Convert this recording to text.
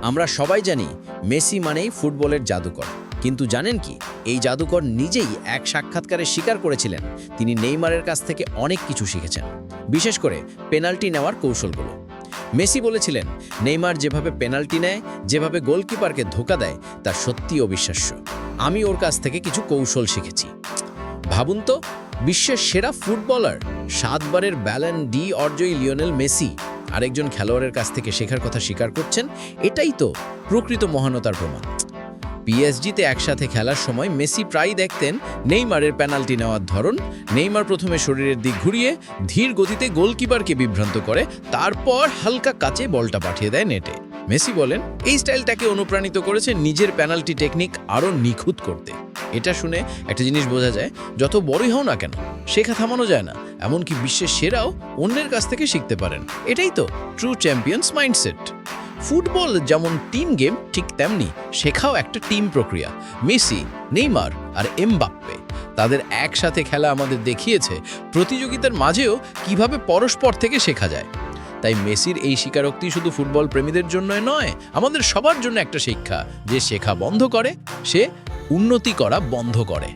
আমরা সবাই জানি মেসি মানেই ফুটবলের জাদুকর, কিন্তু জানেন কি এই জাদুকর নিজেই এক সাক্ষাৎকারে স্বীকার করেছিলেন তিনি নেইমারের কাছ থেকে অনেক কিছু শিখেছেন, বিশেষ করে পেনাল্টি নেওয়ার কৌশলগুলো। মেসি বলেছিলেন নেইমার যেভাবে পেনাল্টি নেয়, যেভাবে গোলকিপারকে ধোঁকা দেয় তা সত্যিই অবিশ্বাস্য। আমি ওর কাছ থেকে কিছু কৌশল শিখেছি। ভাবুন তো, বিশ্বের সেরা ফুটবলার 7 বারের ব্যালন ডি অর্জয়ী লিওনেল মেসি আরেকজন খেলোয়াড়ের কাছ থেকে শেখার কথা স্বীকার করছেন। এটাই তো প্রকৃত মহানতার প্রমাণ। পিএসজিতে একসাথে খেলার সময় মেসি প্রায়ই দেখতেন নেইমারের পেনাল্টি নেওয়ার ধরন। নেইমার প্রথমে শরীরের দিক ঘুরিয়ে ধীর গতিতে গোলকিপারকে বিভ্রান্ত করে, তারপর হালকা কাচে বলটা পাঠিয়ে দেয় নেটে। মেসি বলেন এই স্টাইলটাকে অনুপ্রাণিত করেছে নিজের পেনাল্টি টেকনিক আরও নিখুঁত করতে। এটা শুনে একটা জিনিস বোঝা যায়, যত বড়ই হও না কেন শেখা থামানো যায় না। এমনকি বিশ্বের সেরাও অন্যের কাছ থেকে শিখতে পারেন। এটাই তো ট্রু চ্যাম্পিয়ন্স মাইন্ডসেট। ফুটবল যেমন টিম গেম, ঠিক তেমনি শেখাও একটা টিম প্রক্রিয়া। মেসি, নেইমার আর এমবাপ্পে তাদের একসাথে খেলা আমাদের দেখিয়েছে প্রতিযোগিতার মাঝেও কিভাবে পরস্পর থেকে শেখা যায়। তাই মেসির এই স্বীকারোক্তি শুধু ফুটবল প্রেমীদের জন্য নয়, আমাদের সবার জন্য একটা শিক্ষা, যে শেখা বন্ধ করে সে উন্নতি করা বন্ধ করে।